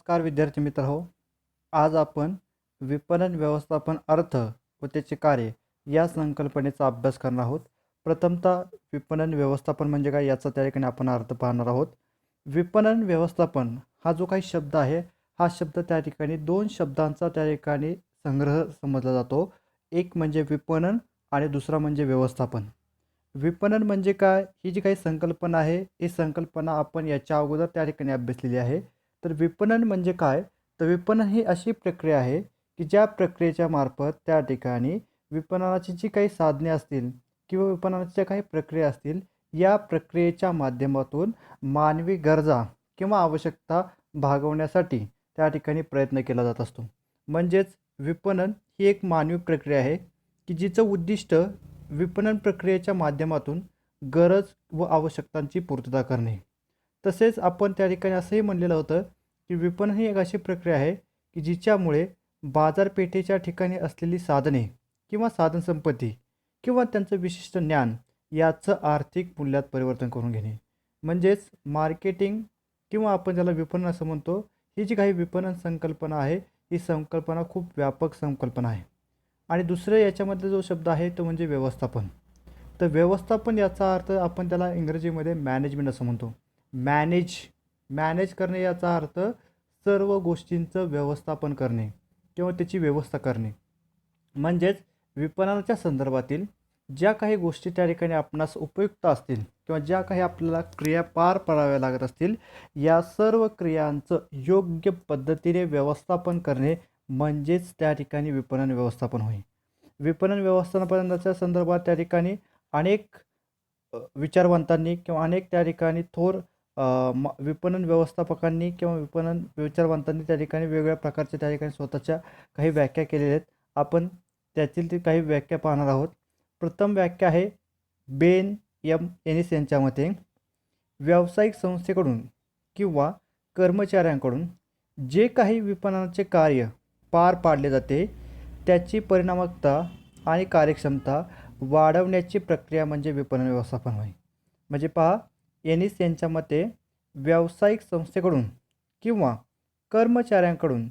नमस्कार विद्यार्थी मित्र हो. आज आपण विपणन व्यवस्थापन अर्थ व त्याचे कार्य या संकल्पनेचा अभ्यास करणार आहोत. प्रथमतः विपणन व्यवस्थापन म्हणजे काय याचा त्या ठिकाणी आपण अर्थ पाहणार आहोत. विपणन व्यवस्थापन हा जो काही शब्द आहे, हा शब्द त्या ठिकाणी दोन शब्दांचा त्या ठिकाणी संग्रह समजला जातो. एक म्हणजे विपणन आणि दुसरा म्हणजे व्यवस्थापन. विपणन म्हणजे काय? ही जी काही संकल्पना आहे, ही संकल्पना आपण याच्या अगोदर त्या ठिकाणी अभ्यासलेली आहे. तर विपणन म्हणजे काय? तर विपणन ही अशी प्रक्रिया आहे, की ज्या प्रक्रियेच्या मार्फत त्या ठिकाणी विपणनाची जी काही साधने असतील किंवा विपणनाच्या काही प्रक्रिया असतील, या प्रक्रियेच्या माध्यमातून मानवी गरजा किंवा आवश्यकता भागवण्यासाठी त्या ठिकाणी प्रयत्न केला जात असतो. म्हणजेच विपणन ही एक मानवी प्रक्रिया आहे, की जिचं उद्दिष्ट विपणन प्रक्रियेच्या माध्यमातून गरज व आवश्यकतांची पूर्तता करणे. तसेच आपण त्या ठिकाणी असंही म्हणलेलं होतं, की विपणन ही एक अशी प्रक्रिया आहे, की जिच्यामुळे बाजारपेठेच्या ठिकाणी असलेली साधने किंवा साधनसंपत्ती किंवा त्यांचं विशिष्ट ज्ञान याचं आर्थिक मूल्यात परिवर्तन करून घेणे. म्हणजेच मार्केटिंग किंवा आपण ज्याला विपणन असं म्हणतो, ही जी काही विपणन संकल्पना आहे, ही संकल्पना खूप व्यापक संकल्पना आहे. आणि दुसरं याच्यामधला जो शब्द आहे तो म्हणजे व्यवस्थापन. तर व्यवस्थापन याचा अर्थ आपण त्याला इंग्रजीमध्ये मॅनेजमेंट असं म्हणतो. मॅनेज मॅनेज करणे याचा अर्थ सर्व गोष्टींचं व्यवस्थापन करणे किंवा त्याची व्यवस्था करणे. म्हणजेच विपणनाच्या संदर्भातील ज्या काही गोष्टी त्या ठिकाणी आपणास उपयुक्त असतील किंवा ज्या काही आपल्याला क्रिया पार पाडाव्या लागत असतील, या सर्व क्रियांचं योग्य पद्धतीने व्यवस्थापन करणे म्हणजेच त्या ठिकाणी विपणन व्यवस्थापन होय. विपणन व्यवस्थापनाच्या संदर्भात त्या ठिकाणी अनेक विचारवंतांनी किंवा अनेक त्या ठिकाणी थोर विपणन व्यवस्थापकांनी किंवा विपणन विचारवंतांनी त्या ठिकाणी वेगवेगळ्या प्रकारच्या त्या ठिकाणी स्वतःच्या काही व्याख्या केलेल्या आहेत. आपण त्यातील ती काही व्याख्या पाहणार आहोत. प्रथम व्याख्या आहे बेन एनिस यांच्या मते, व्यावसायिक संस्थेकडून किंवा कर्मचाऱ्यांकडून जे काही विपणनाचे कार्य पार पाडले जाते, त्याची परिणामकता आणि कार्यक्षमता वाढवण्याची प्रक्रिया म्हणजे विपणन व्यवस्थापन होय. म्हणजे पहा, एनिस यांच्या मते व्यावसायिक संस्थेकडून किंवा कर्मचाऱ्यांकडून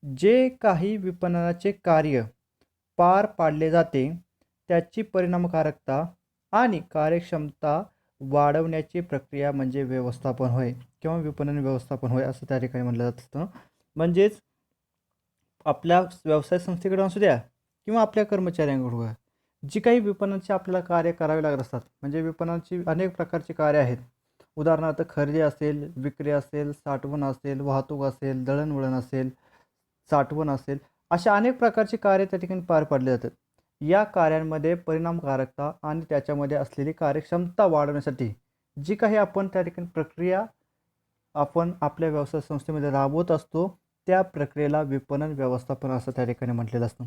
जे काही विपणनाचे कार्य पार पाडले जाते, त्याची परिणामकारकता आणि कार्यक्षमता वाढवण्याची प्रक्रिया म्हणजे व्यवस्थापन होय किंवा विपणन व्यवस्थापन होय असं त्या ठिकाणी म्हटलं जात असतं. म्हणजेच आपल्या व्यवसाय संस्थेकडून असू द्या किंवा आपल्या कर्मचाऱ्यांकडून जी काही विपणनाचे आपल्याला कार्य करावे लागत असतात, म्हणजे विपणनाची अनेक प्रकारची कार्य आहेत. उदाहरणार्थ खरेदी असेल, विक्री असेल, साठवण असेल, वाहतूक असेल, दळणवळण असेल, साठवण असेल, अशा अनेक प्रकारची कार्य त्या ठिकाणी पार पाडली जातात. या कार्यांमध्ये परिणामकारकता आणि त्याच्यामध्ये असलेली कार्यक्षमता वाढवण्यासाठी जी काही आपण त्या ठिकाणी प्रक्रिया आपण आपल्या व्यवसाय संस्थेमध्ये राबवत असतो, त्या प्रक्रियेला विपणन व्यवस्थापन असं त्या ठिकाणी म्हटलेलं असतं.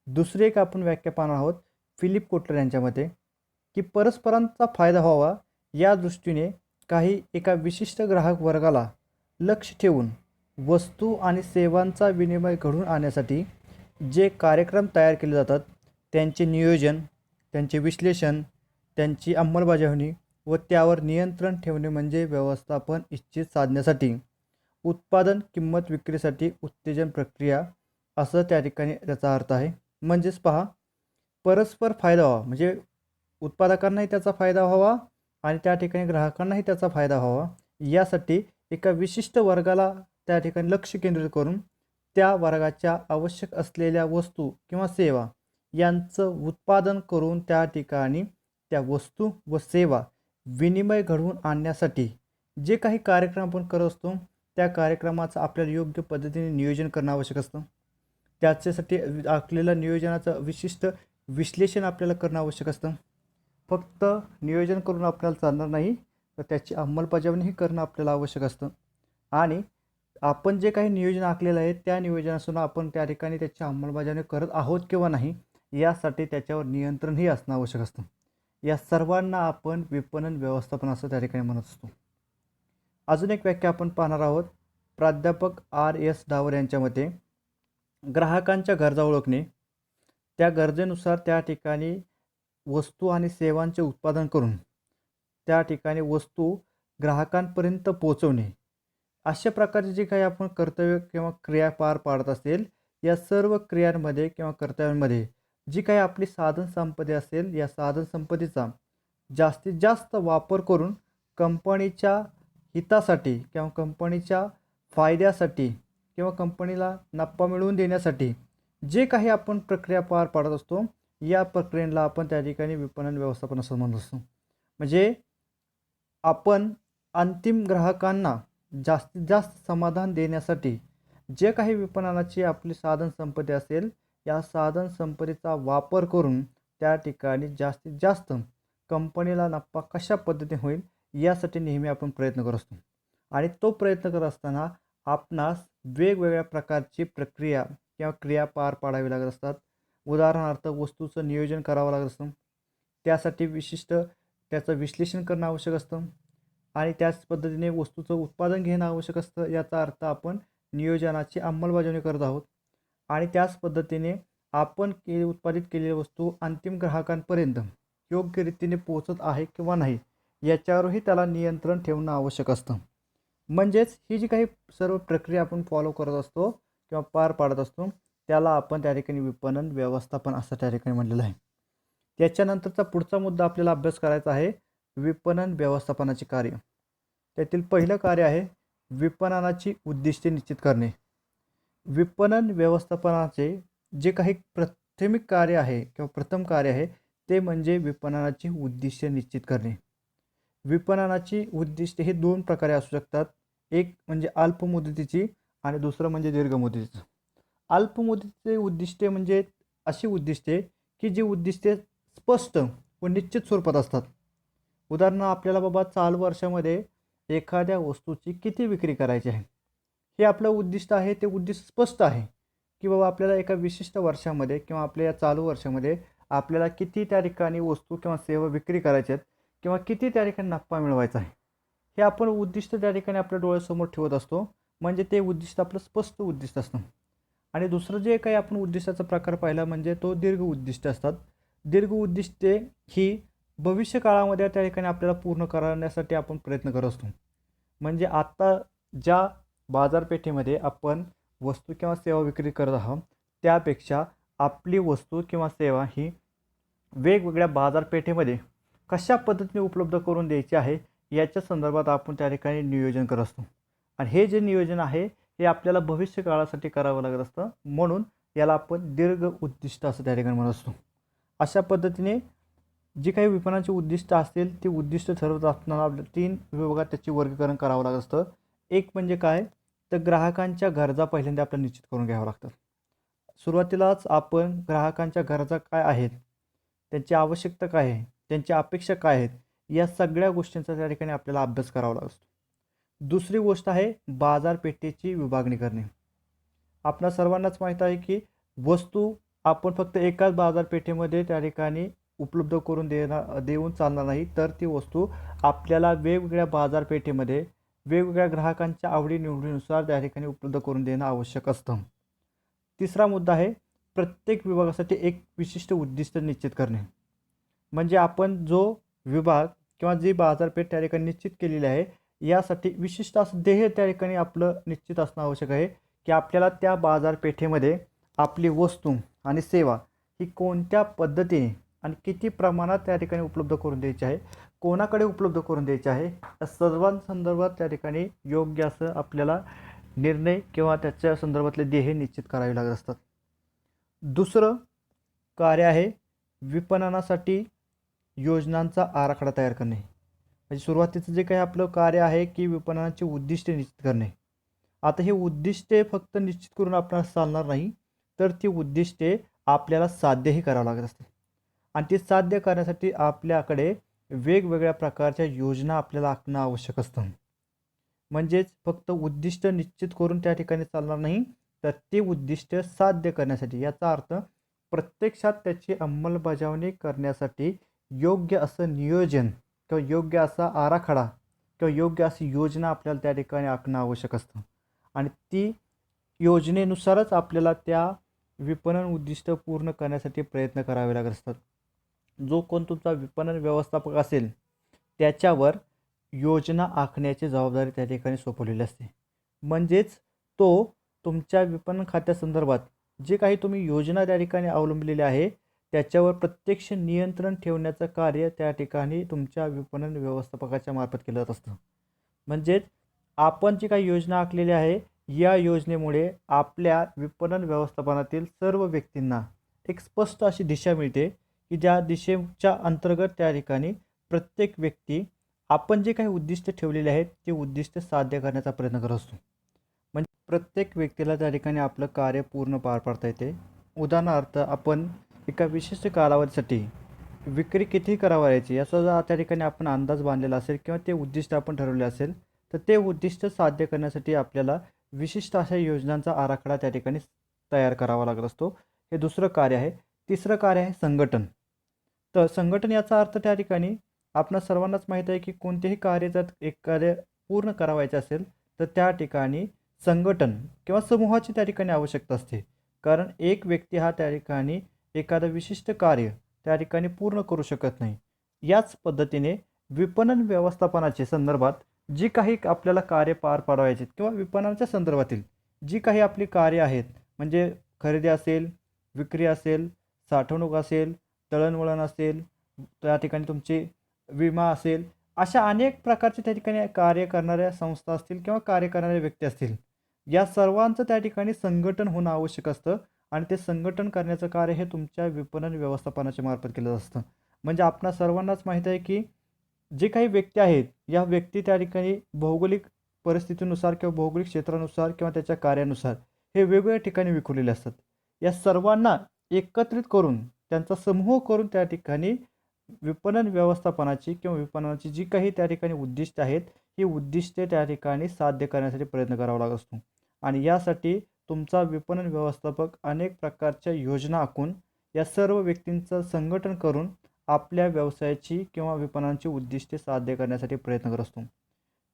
दुसरी एक आपण व्याख्या पाहणार आहोत फिलिप कोटलर यांच्या मते, की परस्परांचा फायदा व्हावा या दृष्टीने काही एका विशिष्ट ग्राहक वर्गाला लक्ष ठेवून वस्तू आणि सेवांचा विनिमय घडवून आणण्यासाठी जे कार्यक्रम तयार केले जातात, त्यांचे नियोजन, त्यांचे विश्लेषण, त्यांची अंमलबजावणी व त्यावर नियंत्रण ठेवणे म्हणजे व्यवस्थापन इच्छित साधण्यासाठी उत्पादन किंमत विक्रीसाठी उत्तेजन प्रक्रिया असं त्या ठिकाणी त्याचा अर्थ आहे. म्हणजेच पहा, परस्पर फायदा व्हावा म्हणजे उत्पादकांनाही त्याचा फायदा व्हावा आणि त्या ठिकाणी ग्राहकांनाही त्याचा फायदा व्हावा, यासाठी एका विशिष्ट वर्गाला त्या ठिकाणी लक्ष केंद्रित करून त्या वर्गाच्या आवश्यक असलेल्या वस्तू किंवा सेवा यांचं उत्पादन करून त्या ठिकाणी त्या वस्तू व सेवा विनिमय घडवून आणण्यासाठी जे काही कार्यक्रम आपण करत असतो, त्या कार्यक्रमाचं आपल्याला योग्य पद्धतीने नियोजन करणं आवश्यक असतं. त्याच्यासाठी आपल्याला नियोजनाचं विशिष्ट विश्लेषण आपल्याला करणं आवश्यक असतं. फक्त नियोजन करून आपल्याला चालणार नाही, तर त्याची अंमलबजावणीही करणं आपल्याला आवश्यक असतं. आणि आपण जे काही नियोजन आखलेलं आहे, त्या नियोजनातून आपण त्या ठिकाणी त्याची अंमलबजावणी करत आहोत किंवा नाही, यासाठी त्याच्यावर नियंत्रणही असणं आवश्यक असतं. या सर्वांना आपण विपणन व्यवस्थापन असं त्या ठिकाणी म्हणत असतो. अजून एक व्याख्या आपण पाहणार आहोत. प्राध्यापक R.S. डावर यांच्या मते, ग्राहकांच्या गरजा ओळखणे, त्या गरजेनुसार त्या ठिकाणी वस्तू आणि सेवांचे उत्पादन करून त्या ठिकाणी वस्तू ग्राहकांपर्यंत पोहोचवणे अशा प्रकारचे जे काही आपण कर्तव्य किंवा क्रिया पार पाडत असेल, या सर्व क्रियांमध्ये किंवा कर्तव्यांमध्ये जी काही आपली साधन संपत्ती असेल, या साधन संपत्तीचा जास्तीत जास्त वापर करून कंपनीच्या हितासाठी किंवा कंपनीच्या फायद्यासाठी किंवा कंपनीला नफा मिळवून देण्यासाठी जे काही आपण प्रक्रिया पार पाडत असतो, या प्रक्रियेला आपण त्या ठिकाणी विपणन व्यवस्थापन असं म्हणत असतो. म्हणजे आपण अंतिम ग्राहकांना जास्तीत जास्त समाधान देण्यासाठी जे काही विपणनाची आपली साधन संपत्ती असेल, या साधन संपत्तीचा वापर करून त्या ठिकाणी जास्तीत जास्त कंपनीला नफा कशा पद्धतीने होईल यासाठी नेहमी आपण प्रयत्न करत असतो. आणि तो प्रयत्न करत असताना आपणास वेगवेगळ्या प्रकारची प्रक्रिया किंवा क्रिया पार पाडावी लागत असतात. उदाहरणार्थ वस्तूचं नियोजन करावं लागत असतं. त्यासाठी विशिष्ट त्याचं विश्लेषण करणं आवश्यक असतं आणि त्याच पद्धतीने वस्तूचं उत्पादन घेणं आवश्यक असतं. याचा अर्थ आपण नियोजनाची अंमलबजावणी करत आहोत आणि त्याच पद्धतीने आपण उत्पादित केलेली वस्तू अंतिम ग्राहकांपर्यंत योग्य रीतीने पोहोचत आहे किंवा नाही याच्यावरही त्याला नियंत्रण ठेवणं आवश्यक असतं. म्हणजेच ही जी काही सर्व प्रक्रिया आपण फॉलो करत असतो किंवा पार पाडत असतो, त्याला आपण त्या ठिकाणी विपणन व्यवस्थापन असं त्या ठिकाणी म्हटलेलं आहे. त्याच्यानंतरचा पुढचा मुद्दा आपल्याला अभ्यास करायचा आहे विपणन व्यवस्थापनाचे कार्य. त्यातील पहिलं कार्य आहे विपणनाची उद्दिष्टे निश्चित करणे. विपणन व्यवस्थापनाचे जे काही प्राथमिक कार्य आहे किंवा प्रथम कार्य आहे ते म्हणजे विपणनाची उद्दिष्टे निश्चित करणे. विपणनाची उद्दिष्टे हे दोन प्रकारे असू शकतात. एक म्हणजे अल्प मुदतीची आणि दुसरं म्हणजे दीर्घ मुदतीचं. अल्प मुदतीचे उद्दिष्टे म्हणजे अशी उद्दिष्टे की जी उद्दिष्टे स्पष्ट व निश्चित स्वरूपात असतात. उदाहरण आपल्याला बाबा चालू वर्षामध्ये एखाद्या वस्तूची किती विक्री करायची आहे हे आपलं उद्दिष्ट आहे. ते उद्दिष्ट स्पष्ट आहे की बाबा आपल्याला एका विशिष्ट वर्षामध्ये किंवा आपल्या या चालू वर्षामध्ये आपल्याला किती त्या ठिकाणी वस्तू किंवा सेवा विक्री करायच्या आहेत किंवा किती त्या ठिकाणी नफा मिळवायचा आहे हे आपण उद्दिष्ट त्या ठिकाणी आपल्या डोळ्यासमोर ठेवत असतो. म्हणजे ते उद्दिष्ट आपलं स्पष्ट उद्दिष्ट असतं. आणि दुसरं जे काही आपण उद्दिष्टाचा प्रकार पाहिला म्हणजे तो दीर्घ उद्दिष्ट असतात. दीर्घ उद्दिष्टे ही भविष्य काळामध्ये त्या ठिकाणी आपल्याला पूर्ण करण्यासाठी आपण प्रयत्न करत असतो. म्हणजे आत्ता ज्या बाजारपेठेमध्ये आपण वस्तू किंवा सेवा विक्री करत आहोत त्यापेक्षा आपली वस्तू किंवा सेवा ही वेगवेगळ्या बाजारपेठेमध्ये कशा पद्धतीने उपलब्ध करून द्यायची आहे याच्या संदर्भात आपण त्या ठिकाणी नियोजन करत असतो. आणि हे जे नियोजन आहे हे आपल्याला भविष्य काळासाठी करावं लागत असतं. म्हणून याला आपण दीर्घ उद्दिष्ट असं त्या ठिकाणी म्हणत असतो. अशा पद्धतीने जी काही विपणनाची उद्दिष्ट असतील ती उद्दिष्ट ठरवत असताना आपल्या 3 विभागात त्याचे वर्गीकरण करावं लागत असतं. एक म्हणजे काय तर ग्राहकांच्या गरजा पहिल्यांदा आपल्याला निश्चित करून घ्याव्या लागतात. सुरुवातीलाच आपण ग्राहकांच्या गरजा काय आहेत, त्यांची आवश्यकता काय आहे, त्यांची अपेक्षा काय आहेत या सगळ्या गोष्टींचा त्या ठिकाणी आपल्याला अभ्यास करावा लागत असतो. दुसरी गोष्ट आहे बाजारपेठेची विभागणी करणे. आपणा सर्वांनाच माहीत आहे की वस्तू आपण फक्त एकाच बाजारपेठेमध्ये त्या ठिकाणी उपलब्ध करून देऊन चालणार नाही. तर ती वस्तू आपल्याला वेगवेगळ्या बाजारपेठेमध्ये वेगवेगळ्या ग्राहकांच्या आवडीनिवडीनुसार त्या ठिकाणी उपलब्ध करून देणं आवश्यक असतं. तिसरा मुद्दा आहे प्रत्येक विभागासाठी एक विशिष्ट उद्दिष्ट निश्चित करणे. म्हणजे आपण जो विभाग किंवा जी बाजारपेठ त्या ठिकाणी निश्चित केलेली आहे यासाठी विशिष्ट असं ध्येय त्या ठिकाणी आपलं निश्चित असणं आवश्यक आहे की आपल्याला त्या बाजारपेठेमध्ये आपली वस्तू आणि सेवा ही कोणत्या पद्धतीने आणि किती प्रमाणात त्या ठिकाणी उपलब्ध करून द्यायची आहे, कोणाकडे उपलब्ध करून द्यायची आहे या सर्वांसंदर्भात त्या ठिकाणी योग्य असं आपल्याला निर्णय किंवा त्याच्या संदर्भातले ध्येय निश्चित करावे लागत असतात. दुसरं कार्य आहे विपणनासाठी योजनांचा आराखडा तयार करणे. म्हणजे सुरुवातीचं जे काही आपलं कार्य आहे की विपणनाची उद्दिष्टे निश्चित करणे. आता ही उद्दिष्टे फक्त निश्चित करून आपल्याला चालणार नाही, तर ती उद्दिष्टे आपल्याला साध्यही करावं लागत असते आणि ती साध्य करण्यासाठी आपल्याकडे वेगवेगळ्या प्रकारच्या योजना आपल्याला आखणं आवश्यक असतं. म्हणजेच फक्त उद्दिष्ट निश्चित करून त्या ठिकाणी चालणार नाही, तर ती उद्दिष्ट साध्य करण्यासाठी याचा अर्थ प्रत्यक्षात त्याची अंमलबजावणी करण्यासाठी योग्य असं नियोजन किंवा योग्य असा आराखडा किंवा योग्य अशी योजना आपल्याला त्या ठिकाणी आखणं आवश्यक असतं आणि ती योजनेनुसारच आपल्याला त्या विपणन उद्दिष्ट पूर्ण करण्यासाठी प्रयत्न करावे लागत असतात. जो कोण तुमचा विपणन व्यवस्थापक असेल त्याच्यावर योजना आखण्याची जबाबदारी त्या ठिकाणी सोपवलेली असते. म्हणजेच तो तुमच्या विपणन खात्यासंदर्भात जे काही तुम्ही योजना त्या ठिकाणी अवलंबलेली आहे त्याच्यावर प्रत्यक्ष नियंत्रण ठेवण्याचं कार्य त्या ठिकाणी तुमच्या विपणन व्यवस्थापकाच्या मार्फत केलं जात असतं. म्हणजेच आपण जी काही योजना आखलेली आहे या योजनेमुळे आपल्या विपणन व्यवस्थापनातील सर्व व्यक्तींना एक स्पष्ट अशी दिशा मिळते की ज्या दिशेच्या अंतर्गत त्या ठिकाणी प्रत्येक व्यक्ती आपण जे काही उद्दिष्ट ठेवलेले आहेत ते उद्दिष्ट साध्य करण्याचा प्रयत्न करत असतो. म्हणजे प्रत्येक व्यक्तीला त्या ठिकाणी आपलं कार्य पूर्ण पार पाडता येते. उदाहरणार्थ आपण एका विशिष्ट कालावधीसाठी विक्री किती करावयाची याचा जर त्या ठिकाणी आपण अंदाज बांधलेला असेल किंवा ते उद्दिष्ट आपण ठरवले असेल तर ते उद्दिष्ट साध्य करण्यासाठी आपल्याला विशिष्ट अशा योजनांचा आराखडा त्या ठिकाणी तयार करावा लागत असतो. हे दुसरं कार्य आहे. तिसरं कार्य आहे संघटन. तर संघटन याचा अर्थ त्या ठिकाणी आपणा सर्वांनाच माहीत आहे की कोणतेही कार्य जर एक कार्य पूर्ण करावायचे असेल तर त्या ठिकाणी संघटन किंवा समूहाची त्या ठिकाणी आवश्यकता असते. कारण एक व्यक्ती हा त्या ठिकाणी एखादं विशिष्ट कार्य त्या ठिकाणी पूर्ण करू शकत नाही. याच पद्धतीने विपणन व्यवस्थापनाच्या संदर्भात जी काही आपल्याला कार्य पार पाडवायची किंवा विपणनाच्या संदर्भातील जी काही आपली कार्य आहेत म्हणजे खरेदी असेल, विक्री असेल, साठवणूक असेल, दळणवळण असेल, त्या ठिकाणी तुमची विमा असेल, अशा अनेक प्रकारचे त्या ठिकाणी कार्य करणाऱ्या संस्था असतील किंवा कार्य करणारे व्यक्ती असतील. या सर्वांचं त्या ठिकाणी संघटन होणं आवश्यक असतं आणि ते संघटन करण्याचं कार्य हे तुमच्या विपणन व्यवस्थापनाच्या मार्फत केलं असतं. म्हणजे आपणा सर्वांनाच माहीत आहे की जे काही व्यक्ती आहेत, या व्यक्ती त्या ठिकाणी भौगोलिक परिस्थितीनुसार किंवा भौगोलिक क्षेत्रानुसार किंवा त्याच्या कार्यानुसार हे वेगवेगळ्या ठिकाणी विखुरलेले असतात. या सर्वांना एकत्रित करून त्यांचा समूह करून त्या ठिकाणी विपणन व्यवस्थापनाची किंवा विपणनाची जी काही त्या ठिकाणी उद्दिष्ट आहेत, ही उद्दिष्टे त्या ठिकाणी साध्य करण्यासाठी प्रयत्न करावा लागत असतो. आणि यासाठी तुमचा विपणन व्यवस्थापक अनेक प्रकारच्या योजना आखून या सर्व व्यक्तींचं संघटन करून आपल्या व्यवसायाची किंवा विपणनाची उद्दिष्टे साध्य करण्यासाठी प्रयत्न करत असतो.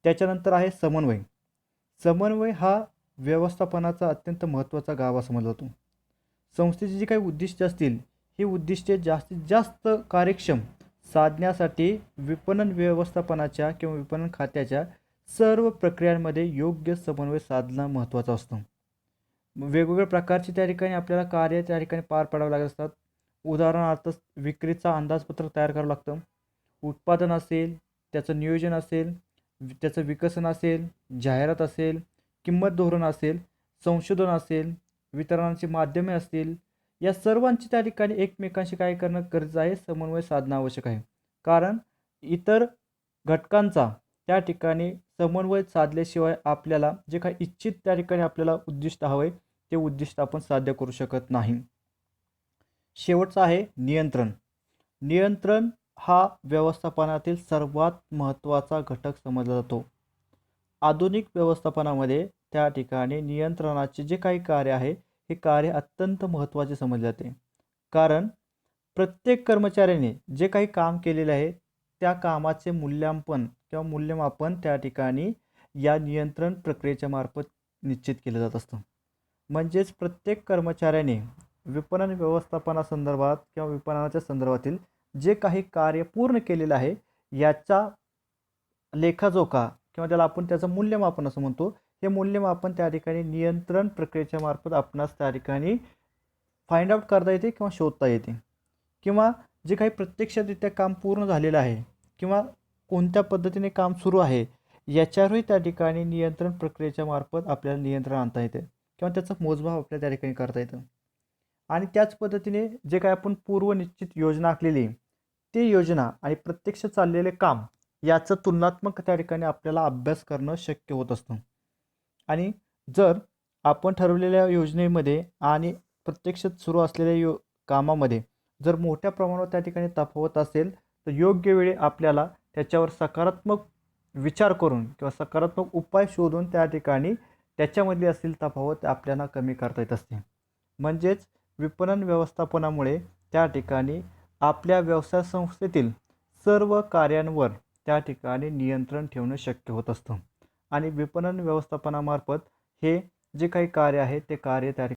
त्याच्यानंतर आहे समन्वय. समन्वय हा व्यवस्थापनाचा अत्यंत महत्त्वाचा गाभा समजला जातो. संस्थेची जी काही उद्दिष्टे असतील ही उद्दिष्टे जास्तीत जास्त कार्यक्षम साधण्यासाठी विपणन व्यवस्थापनाच्या किंवा विपणन खात्याच्या सर्व प्रक्रियांमध्ये योग्य समन्वय साधणं महत्त्वाचं असतं. वेगवेगळ्या प्रकारची त्या ठिकाणी आपल्याला कार्य त्या ठिकाणी पार पाडावे लागत असतात. उदाहरणार्थ विक्रीचा अंदाजपत्रक तयार करावं लागतं. उत्पादन असेल, त्याचं नियोजन असेल, त्याचं विकसन असेल, जाहिरात असेल, किंमत धोरण असेल, संशोधन असेल, वितरणाची माध्यमे असतील, या सर्वांची त्या ठिकाणी एकमेकांशी काय करणं गरजेचं आहे, समन्वय साधणं आवश्यक आहे. कारण इतर घटकांचा त्या ठिकाणी समन्वय साधल्याशिवाय आपल्याला जे काही इच्छित त्या ठिकाणी आपल्याला उद्दिष्ट हवं आहे ते उद्दिष्ट आपण साध्य करू शकत नाही. शेवटचा आहे नियंत्रण. नियंत्रण हा व्यवस्थापनातील सर्वात महत्त्वाचा घटक समजला जातो. आधुनिक व्यवस्थापनामध्ये त्या ठिकाणी नियंत्रणाचे जे काही कार्य आहे हे कार्य अत्यंत महत्त्वाचे समजले जाते. कारण प्रत्येक कर्मचाऱ्याने जे काही काम केलेले आहे त्या कामाचे मूल्यांकन किंवा मूल्यमापन त्या ठिकाणी या नियंत्रण प्रक्रियेच्या मार्फत निश्चित केलं जात असतं. म्हणजेच प्रत्येक कर्मचाऱ्याने विपणन व्यवस्थापनासंदर्भात किंवा विपणनाच्या संदर्भातील जे काही कार्य पूर्ण केलेलं आहे याचा लेखाजोखा किंवा त्याला आपण त्याचं मूल्यमापन असं म्हणतो. हे मूल्यमापन त्या ठिकाणी नियंत्रण प्रक्रियेच्या मार्फत आपणास त्या ठिकाणी फाइंड आउट करता येते किंवा शोधता येते. किंवा जे काही प्रत्यक्षरित्या काम पूर्ण झालेलं आहे किंवा कोणत्या पद्धतीने काम सुरू आहे याच्यावरही त्या ठिकाणी नियंत्रण प्रक्रियेच्या मार्फत आपल्याला नियंत्रण आणता येते किंवा त्याचं मोजमाप आपल्या त्या ठिकाणी करता येतं. आणि त्याच पद्धतीने जे काही आपण पूर्वनिश्चित योजना आखलेली ती योजना आणि प्रत्यक्ष चाललेले काम याचं तुलनात्मक त्या ठिकाणी आपल्याला अभ्यास करणं शक्य होत असतं. आणि जर आपण ठरवलेल्या योजनेमध्ये आणि प्रत्यक्षात सुरू असलेल्या कामामध्ये जर मोठ्या प्रमाणावर त्या ठिकाणी तफावत असेल तर योग्य वेळी आपल्याला त्याच्यावर सकारात्मक विचार करून किंवा सकारात्मक उपाय शोधून त्या ठिकाणी त्याच्यामधली असलेली तफावत आपल्याला कमी करता येत असते. म्हणजेच विपणन व्यवस्थापनामुळे त्या ठिकाणी आपल्या व्यवसाय संस्थेतील सर्व कार्यांवर त्या ठिकाणी नियंत्रण ठेवणं शक्य होत असतं. आणि विपणन व्यवस्थापनामार्फत हे जे काही कार्य आहे ते कार्य त्या